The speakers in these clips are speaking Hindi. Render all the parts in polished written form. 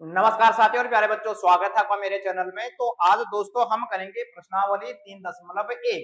नमस्कार साथियों और प्यारे बच्चों, स्वागत है आपका मेरे चैनल में। तो आज दोस्तों हम करेंगे प्रश्नावली 3.1।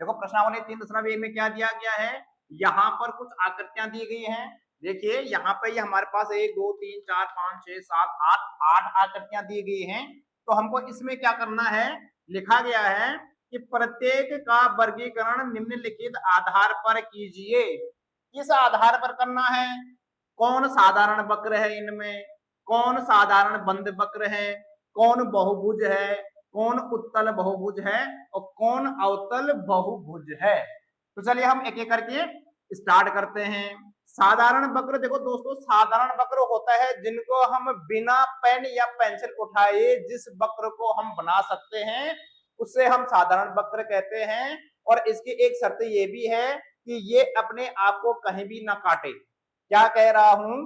देखो प्रश्नावली 3.1 में क्या दिया गया है। यहाँ पर कुछ आकृतियां दी गई हैं। देखिए यहाँ पे ये हमारे पास 1 2 3 4 5 6 7 8 8 आकृतियां दी गई हैं। तो हमको इसमें क्या करना है, लिखा गया है कि प्रत्येक का वर्गीकरण निम्नलिखित आधार पर कीजिए। किस आधार पर करना है, कौन साधारण वक्र है इनमें, कौन साधारण बंद वक्र है, कौन बहुभुज है, कौन उत्तल बहुभुज है और कौन अवतल बहुभुज है। तो चलिए हम एक एक करके स्टार्ट करते हैं। साधारण वक्र, देखो दोस्तों साधारण वक्र होता है जिनको हम बिना पेन या पेंसिल उठाए जिस वक्र को हम बना सकते हैं उससे हम साधारण वक्र कहते हैं। और इसकी एक शर्त ये भी है कि ये अपने आप को कहीं भी ना काटे। क्या कह रहा हूं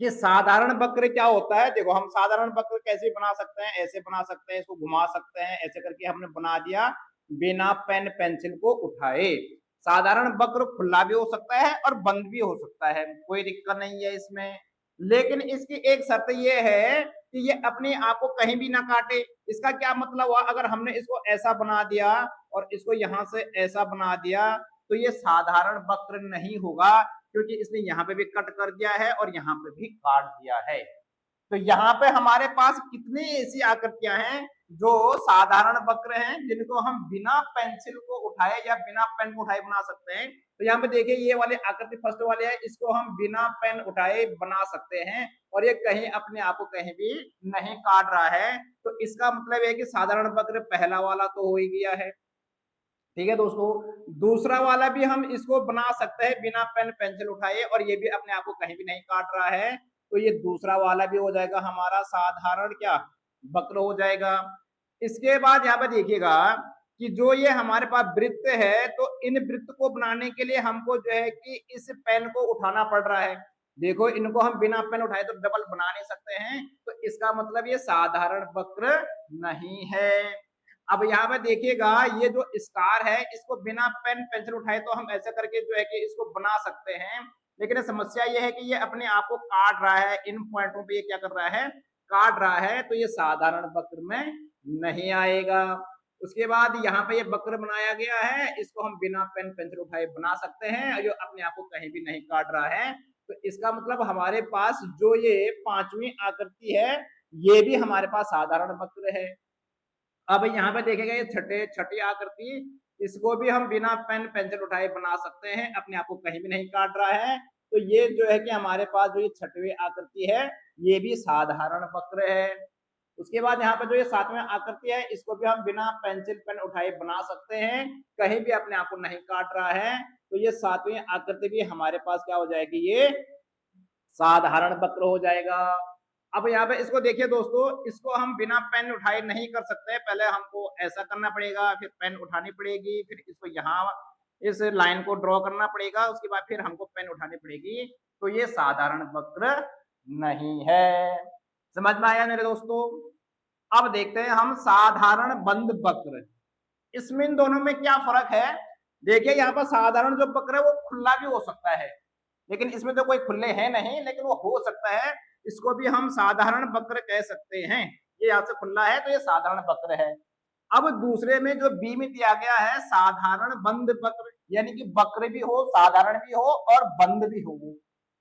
कि साधारण वक्र क्या होता है, देखो हम साधारण वक्र कैसे बना सकते हैं, ऐसे बना सकते हैं, इसको घुमा सकते हैं, ऐसे करके हमने बना दिया बिना पेन पेंसिल को उठाए। साधारण वक्र खुला भी हो सकता है और बंद भी हो सकता है, कोई दिक्कत नहीं है इसमें। लेकिन इसकी एक शर्त ये है कि ये अपने आप को कहीं भी ना काटे। इसका क्या मतलब हुआ, अगर हमने इसको ऐसा बना दिया और इसको यहां से ऐसा बना दिया तो ये साधारण वक्र नहीं होगा, क्योंकि इसने यहाँ पे भी कट कर दिया है और यहाँ पे भी काट दिया है। तो यहाँ पे हमारे पास कितनी ऐसी आकृतियां हैं जो साधारण वक्र हैं जिनको हम बिना पेंसिल को उठाए या बिना पेन को उठाए बना सकते हैं। तो यहाँ पे देखिए ये वाली आकृति फर्स्ट वाली है, इसको हम बिना पेन उठाए बना सकते हैं और ये कहीं अपने आप को कहीं भी नहीं काट रहा है। तो इसका मतलब है कि साधारण वक्र पहला वाला तो हो ही गया है। ठीक है दोस्तों, दूसरा वाला भी हम इसको बना सकते हैं बिना पेन पेंसिल उठाए और ये भी अपने आप को कहीं भी नहीं काट रहा है। तो ये दूसरा वाला भी हो जाएगा हमारा साधारण क्या वक्र हो जाएगा। इसके बाद यहाँ पे देखिएगा कि जो ये हमारे पास वृत्त है, तो इन वृत्त को बनाने के लिए हमको जो है कि इस पेन को उठाना पड़ रहा है। देखो इनको हम बिना पेन उठाए तो डबल बना नहीं सकते हैं, तो इसका मतलब ये साधारण वक्र नहीं है। अब यहाँ पे देखिएगा ये जो स्टार है इसको बिना पेन पेंसिल उठाए तो हम ऐसे करके जो है कि इसको बना सकते हैं। लेकिन समस्या ये है कि ये अपने आप को काट रहा है, इन पॉइंटों पे ये क्या कर रहा है, काट रहा है, तो ये साधारण वक्र में नहीं आएगा। उसके बाद यहाँ पे ये वक्र बनाया गया है, इसको हम बिना पेन पेंसिल उठाए बना सकते हैं, जो अपने आप को कहीं भी नहीं काट रहा है। तो इसका मतलब हमारे पास जो ये पांचवी आकृति है ये भी हमारे पास साधारण वक्र है। अब यहाँ पे देखेगा ये छठी आकृति, इसको भी हम बिना पेन पेंसिल उठाए बना सकते हैं, अपने आप को कहीं भी नहीं काट रहा है। तो ये जो है कि हमारे पास जो ये छठवीं आकृति है ये भी साधारण वक्र है। उसके बाद यहाँ पे जो ये सातवीं आकृति है इसको भी हम बिना पेंसिल पेन उठाए बना सकते हैं, कहीं भी अपने आप को नहीं काट रहा है। तो ये सातवीं आकृति भी हमारे पास क्या हो जाएगी, ये साधारण वक्र हो जाएगा। अब यहाँ पे इसको देखिए दोस्तों, इसको हम बिना पेन उठाए नहीं कर सकते, पहले हमको ऐसा करना पड़ेगा, फिर पेन उठानी पड़ेगी, फिर इसको यहाँ इस लाइन को ड्रॉ करना पड़ेगा, उसके बाद फिर हमको पेन उठानी पड़ेगी। तो ये साधारण वक्र नहीं है। समझ में आया मेरे दोस्तों। अब देखते हैं हम साधारण बंद वक्र, इसमें इन दोनों में क्या फर्क है। देखिए यहाँ पर साधारण जो वक्र है वो खुला भी हो सकता है, लेकिन इसमें तो कोई खुले हैं नहीं, लेकिन वो हो सकता है, इसको भी हम साधारण वक्र कह सकते हैं। ये यहाँ से खुला है तो ये साधारण वक्र है। अब दूसरे में जो बी में दिया गया है साधारण बंद वक्र, यानी कि वक्र भी हो, साधारण भी हो और बंद भी हो।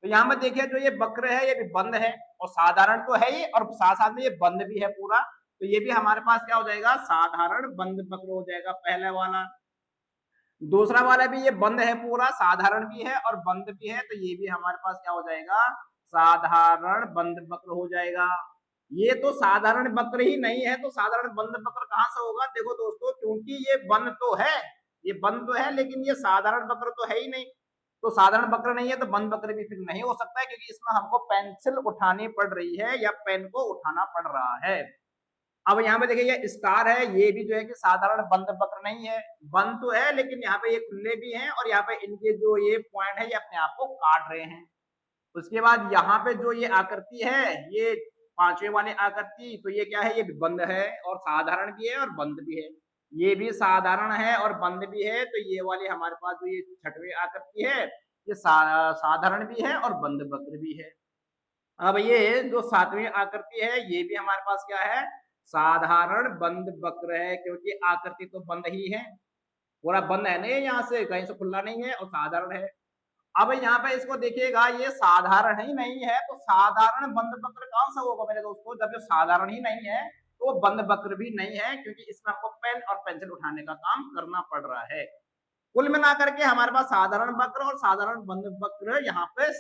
तो यहाँ पर देखिए जो ये वक्र है ये भी बंद है और साधारण तो है ही, और साथ साथ में ये बंद भी है पूरा। तो ये भी हमारे पास क्या हो जाएगा, साधारण बंद वक्र हो जाएगा पहला वाला। दूसरा वाला भी ये बंद है पूरा, साधारण भी है और बंद भी है, तो ये भी हमारे पास क्या हो जाएगा, साधारण बंद वक्र हो जाएगा। ये तो साधारण वक्र ही नहीं है, तो साधारण बंद वक्र कहां से होगा, देखो दोस्तों क्योंकि ये बंद तो है, ये बंद तो है लेकिन ये साधारण वक्र तो है ही नहीं। तो साधारण वक्र नहीं है तो बंद वक्र भी फिर नहीं हो सकता है, क्योंकि इसमें हमको पेंसिल उठानी पड़ रही है या पेन को उठाना पड़ रहा है। अब यहाँ पे देखिए ये स्टार है, ये भी जो है कि साधारण बंद वक्र नहीं है, बंद तो है लेकिन यहाँ पे ये खुले भी हैं और यहाँ पे इनके जो ये पॉइंट है ये अपने आप को काट रहे हैं। उसके बाद यहाँ पे जो ये आकृति है, ये पांचवे वाली आकृति, तो ये क्या है, ये भी बंद है और साधारण भी है और बंद भी है। ये भी साधारण है और बंद भी है, तो ये वाली हमारे पास जो ये छठवीं आकृति है ये साधारण भी है और बंद वक्र भी है। अब ये जो सातवीं आकृति है ये भी हमारे पास क्या है, साधारण बंद वक्र है, क्योंकि आकृति तो बंद ही है, पूरा बंद है नहीं, यहाँ से कहीं से खुला नहीं है और साधारण है। अब यहाँ पे इसको देखिएगा, ये साधारण ही नहीं है तो साधारण बंद वक्र कौन सा होगा मेरे दोस्तों, जब जो साधारण ही नहीं है तो वो बंद वक्र भी नहीं है, क्योंकि इसमें आपको पेन और पेंसिल उठाने का काम करना पड़ रहा है। कुल मिलाकर के हमारे पास साधारण वक्र और साधारण बंद वक्र यहाँ पे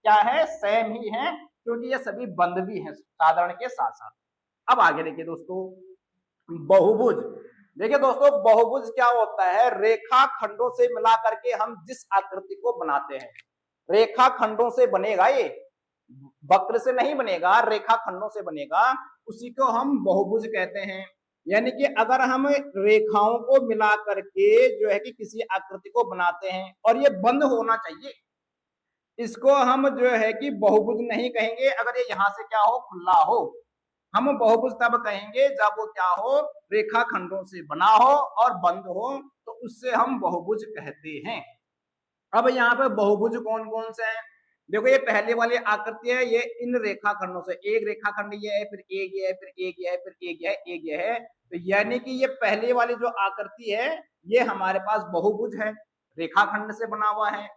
क्या है, सेम ही है, क्योंकि ये सभी बंद भी हैं साधारण के साथ साथ। अब आगे देखिए दोस्तों, बहुभुज। देखिए दोस्तों, बहुभुज क्या होता है, रेखा खंडों से मिला करके हम जिस आकृति को बनाते हैं, रेखा खंडों से बनेगा, ये वक्र से नहीं बनेगा, रेखा खंडों से बनेगा, उसी को हम बहुभुज कहते हैं। यानी कि अगर हम रेखाओं को मिला करके जो है कि किसी आकृति को बनाते हैं और ये बंद होना चाहिए, इसको हम जो है कि बहुभुज नहीं कहेंगे अगर ये यहां से क्या हो, खुला हो। हम बहुभुज तब कहेंगे जब वो क्या हो, रेखा खंडों से बना हो और बंद हो, तो उससे हम बहुभुज कहते हैं। अब यहाँ पे बहुभुज कौन कौन से हैं, देखो ये पहले वाली आकृति है, ये इन रेखा खंडों से, एक रेखा खंड ये है, फिर एक ये है, फिर एक ये है, फिर एक ये है, एक ये है, तो यानी कि ये पहले वाली जो आकृति है ये हमारे पास बहुभुज है, रेखा खंड से बना हुआ है।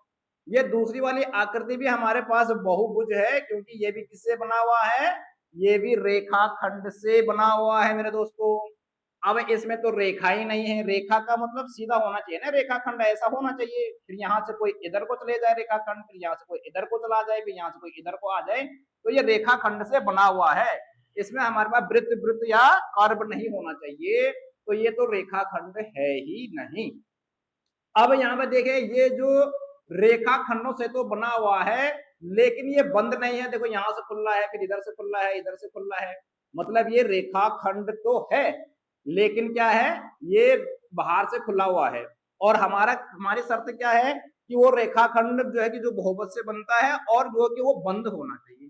ये दूसरी वाली आकृति भी हमारे पास बहुभुज है, क्योंकि ये भी किससे बना हुआ है, ये भी रेखा खंड से बना हुआ है मेरे दोस्तों। अब इसमें तो रेखा ही नहीं है, रेखा का मतलब सीधा होना चाहिए ना, रेखा खंड ऐसा होना चाहिए, फिर यहाँ से कोई इधर को चले जाए रेखा खंड, फिर यहाँ से कोई इधर को चला जाए, फिर यहाँ से कोई इधर को आ जाए, तो ये रेखा खंड से बना हुआ है। इसमें हमारे पास वृत्त वृत्त या कर्व नहीं होना चाहिए, तो ये तो रेखा खंड है ही नहीं। अब यहाँ पे देखे, ये जो रेखा खंडों से तो बना हुआ है, लेकिन ये बंद नहीं है, देखो यहाँ से खुला है, फिर इधर से खुला है, इधर से खुला है, मतलब ये रेखा खंड तो है, लेकिन क्या है, ये बाहर से खुला हुआ है। और हमारी शर्त क्या है कि वो रेखा खंड जो है कि जो बहुभुज से बनता है और जो कि वो बंद होना चाहिए,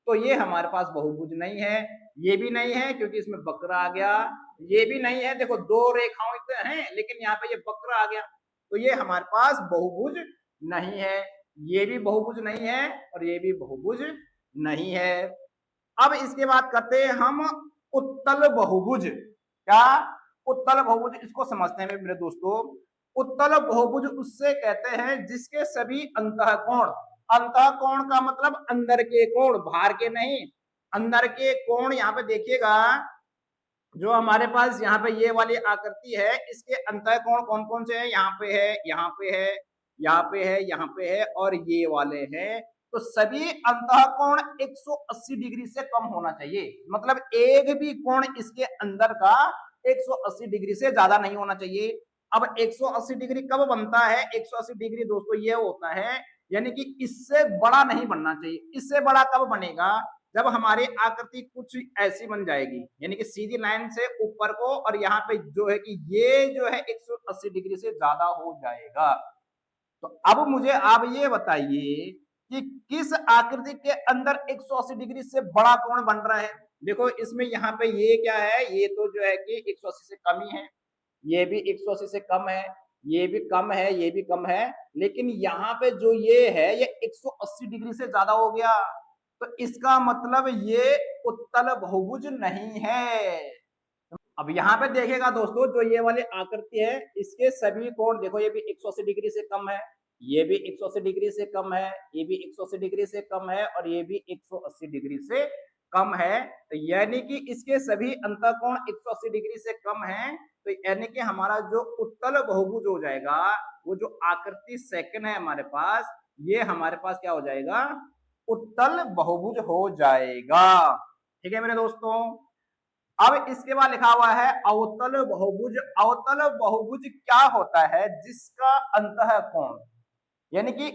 तो ये हमारे पास बहुभुज नहीं है। ये भी नहीं है क्योंकि इसमें वक्र आ गया, ये भी नहीं है, देखो दो रेखाओं तो हैं लेकिन यहाँ पे ये वक्र आ गया, तो ये हमारे पास बहुभुज नहीं है। ये भी बहुभुज नहीं है और ये भी बहुभुज नहीं है। अब इसके बाद करते हैं हम उत्तल बहुभुज। क्या, उत्तल बहुभुज, इसको समझते हैं मेरे दोस्तों। उत्तल बहुभुज उससे कहते हैं जिसके सभी अंतःकोण, अंतःकोण का मतलब अंदर के कोण, बाहर के नहीं, अंदर के कोण। यहाँ पे देखिएगा, जो हमारे पास यहाँ पे ये वाली आकृति है, इसके अंतःकोण कौन कौन से हैं, यहाँ पे है, यहाँ पे है, यहाँ पे है, यहाँ पे है और ये वाले हैं। तो सभी अंतःकोण 180 डिग्री से कम होना चाहिए, मतलब एक भी कोण इसके अंदर का 180 डिग्री से ज्यादा नहीं होना चाहिए। अब 180 डिग्री कब बनता है, 180 डिग्री दोस्तों ये होता है, यानी कि इससे बड़ा नहीं बनना चाहिए। इससे बड़ा कब बनेगा, जब हमारी आकृति कुछ ऐसी बन जाएगी, यानी कि सीधी लाइन से ऊपर को, और यहाँ पे जो है कि ये जो है 180 डिग्री से ज्यादा हो जाएगा। तो अब मुझे आप ये बताइए कि किस आकृति के अंदर 180 डिग्री से बड़ा कोण बन रहा है। देखो इसमें यहाँ पे ये क्या है, ये तो जो है कि 180 से कम ही है, ये भी 180 से कम है, ये भी कम है, ये भी कम है, लेकिन यहाँ पे जो ये है ये 180 डिग्री से ज्यादा हो गया, तो इसका मतलब ये उत्तल बहुभुज नहीं है। अब यहाँ पे देखेगा दोस्तों, जो ये वाली आकृति है इसके सभी कोण देखो, ये भी 180 डिग्री से कम है, ये भी 180 डिग्री से कम है, ये भी 180 डिग्री से कम है और ये भी 180 डिग्री से कम है, तो यानी कि इसके सभी अंतःकोण 180 डिग्री से कम है, तो यानी कि हमारा जो उत्तल बहुभुज हो जाएगा, वो जो आकृति सेकंड है हमारे पास, ये हमारे पास क्या हो जाएगा, उत्तल बहुभुज हो जाएगा। ठीक है मेरे दोस्तों। अब इसके बाद लिखा हुआ है अवतल बहुभुज। अवतल बहुभुज क्या होता है, जिसका अंतःकोण, यानी कि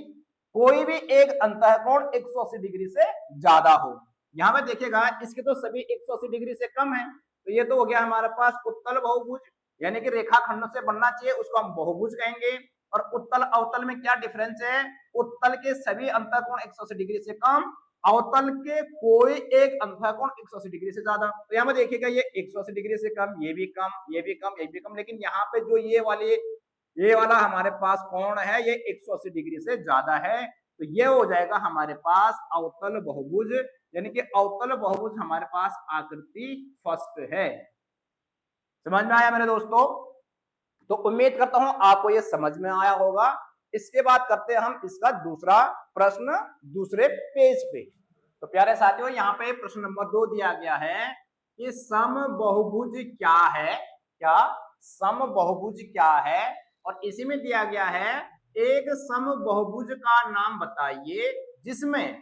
कोई भी एक अंतःकोण 180 डिग्री से ज्यादा हो। यहाँ पे देखिएगा इसके तो सभी 180 डिग्री से कम है, तो ये तो हो गया हमारे पास उत्तल बहुभुज, यानी कि रेखा खंड से बनना चाहिए, उसको हम बहुभुज कहेंगे। और उत्तल अवतल में क्या डिफरेंस है, उत्तल के सभी अंतःकोण 180 डिग्री से कम, अवतल के कोई एक अंतःकोण 180 डिग्री से ज्यादा। तो यहाँ पे देखिएगा ये 180 डिग्री से कम, ये भी कम, ये भी कम, ये भी कम, लेकिन यहाँ पे जो ये वाला हमारे पास कोण है ये 180 डिग्री से ज्यादा है, तो ये हो जाएगा हमारे पास अवतल बहुभुज, यानी कि अवतल बहुभुज हमारे पास आकृति फर्स्ट है। समझ में आया मेरे दोस्तों? तो उम्मीद करता हूं आपको ये समझ में आया होगा। इसके बाद करते हैं हम इसका दूसरा प्रश्न दूसरे पेज पे। तो प्यारे साथियों, यहाँ पे प्रश्न नंबर 2 दिया गया है कि समबाहुभुज क्या है। क्या समबाहुभुज क्या है? और इसी में दिया गया है एक समबाहुभुज का नाम बताइए जिसमें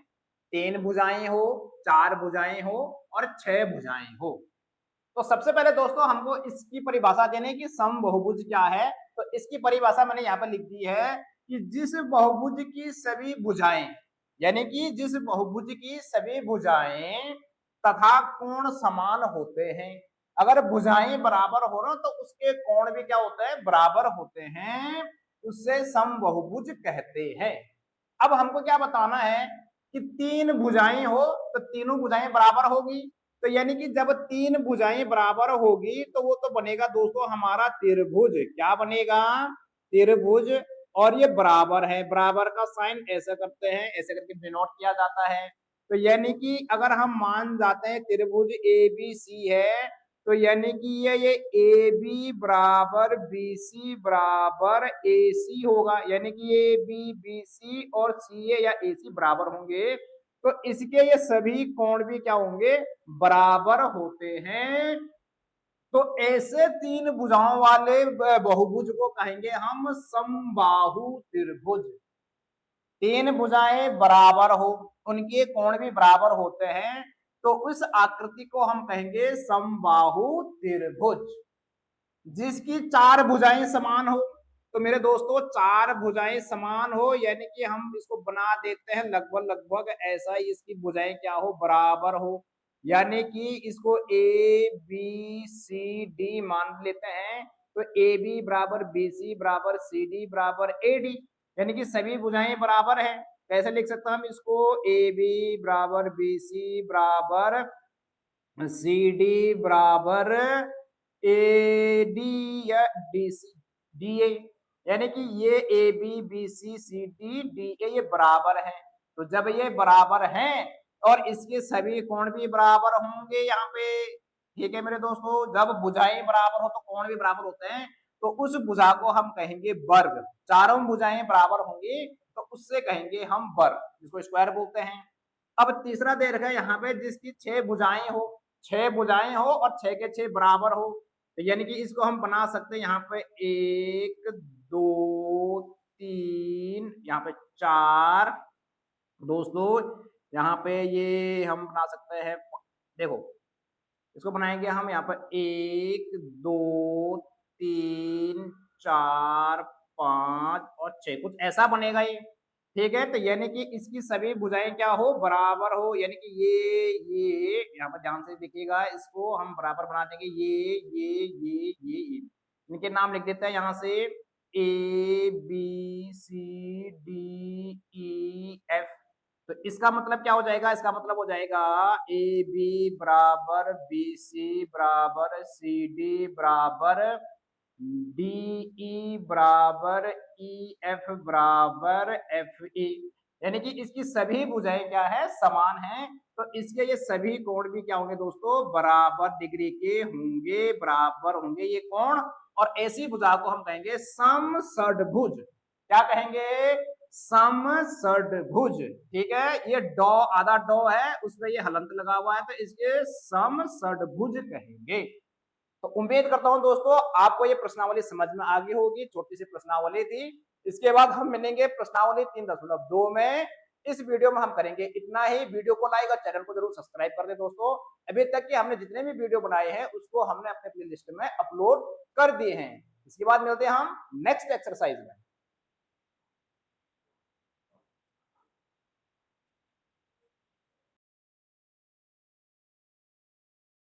3 भुजाएं हो, 4 भुजाएं हो और 6 भुजाएं हो। तो सबसे पहले दोस्तों हमको इसकी परिभाषा देने की समबाहुभुज क्या है। तो इसकी परिभाषा मैंने यहाँ पर लिख दी है कि जिस बहुभुज की सभी भुजाएं, यानी कि जिस बहुभुज की सभी भुजाएं तथा कोण समान होते हैं। अगर भुजाएं बराबर हो ना तो उसके कोण भी क्या होते हैं, बराबर होते हैं, उससे समबाहुभुज कहते हैं। अब हमको क्या बताना है कि 3 भुजाएं हो तो तीनों भुजाएं बराबर होगी। तो यानी कि जब 3 भुजाएं बराबर होगी तो वो तो बनेगा दोस्तों हमारा त्रिभुज। क्या बनेगा? त्रिभुज। और ये बराबर है, बराबर का साइन ऐसा करते हैं, ऐसे करके डिनोट किया जाता है। तो यानी कि अगर हम मान जाते हैं त्रिभुज ए बी सी है, तो यानी कि ये ए बी बराबर बी सी बराबर ए सी होगा, यानी कि ए बी बी सी और सी ए या ए सी बराबर होंगे। तो इसके ये सभी कोण भी क्या होंगे, बराबर होते हैं। तो ऐसे 3 भुजाओं वाले बहुभुज को कहेंगे हम समबाहु त्रिभुज। 3 भुजाएं बराबर हो, उनके कोण भी बराबर होते हैं, तो उस आकृति को हम कहेंगे समबाहु त्रिभुज। जिसकी 4 भुजाएं समान हो। तो मेरे दोस्तों 4 भुजाएं समान हो यानी कि हम इसको बना देते हैं लगभग लगभग ऐसा ही, इसकी भुजाएं क्या हो, बराबर हो। यानी कि इसको ए बी सी डी मान लेते हैं। तो ए बी बराबर बी सी बराबर सी डी बराबर ए डी, यानी कि सभी भुजाएं बराबर है। कैसे लिख सकते हैं हम इसको? ए बी बराबर बी सी बराबर सी डी बराबर ए डी या डी सी डी ए, यानी कि ये A B B C C D D A ये बराबर है। तो जब ये बराबर हैं और इसके सभी कोण भी बराबर होंगे यहाँ पे, ठीक है मेरे दोस्तों, जब भुजाएं बराबर हो तो कोण भी बराबर होते हैं, तो उस भुजा को हम कहेंगे वर्ग। चारों भुजाएं बराबर होंगी तो उससे कहेंगे हम वर्ग, जिसको स्क्वायर बोलते हैं। अब तीसरा दे रखा है यहाँ पे जिसकी 6 भुजाएं हो, 6 भुजाएं हो और 6 के 6 बराबर हो। तो यानी कि इसको हम बना सकते हैं यहाँ पे 1 2 3, यहाँ पे 4 दोस्तों, यहाँ पे ये हम बना सकते हैं, देखो इसको बनाएंगे हम यहाँ पर 1 2 3 4 5 और 6, कुछ ऐसा बनेगा ये। ठीक है, तो यानी कि इसकी सभी भुजाएं क्या हो, बराबर हो, यानी कि ये यहाँ पर ध्यान से देखिएगा, इसको हम बराबर बना देंगे, ये इनके नाम लिख देते हैं यहाँ से A B C D E F. तो इसका मतलब क्या हो जाएगा? इसका मतलब हो जाएगा ए बी बराबर बी सी बराबर सी डी बराबर डी ई बराबर ई एफ बराबर एफ ई, यानी कि इसकी सभी भुजाएं क्या है, समान है। तो इसके ये सभी कोण भी क्या होंगे दोस्तों, बराबर डिग्री के होंगे, बराबर होंगे ये कोण। और ऐसी भुजा को हम कहेंगे समषड्भुज। क्या कहेंगे? समषड्भुज। ठीक है, ये डॉ आधा डॉ है उसमें ये हलंत लगा हुआ है, तो इसके समषड्भुज कहेंगे। तो उम्मीद करता हूं दोस्तों आपको ये प्रश्नावली समझ में आ गई होगी, छोटी सी प्रश्नावली थी। इसके बाद हम मिलेंगे प्रश्नावली 3.2 में। इस वीडियो में हम करेंगे इतना ही। वीडियो को लाइक और चैनल को जरूर सब्सक्राइब कर दे दोस्तों। अभी तक के हमने जितने भी वीडियो बनाए हैं उसको हमने अपने प्लेलिस्ट में अपलोड कर दिए हैं। इसके बाद मिलते हैं हम नेक्स्ट एक्सरसाइज में।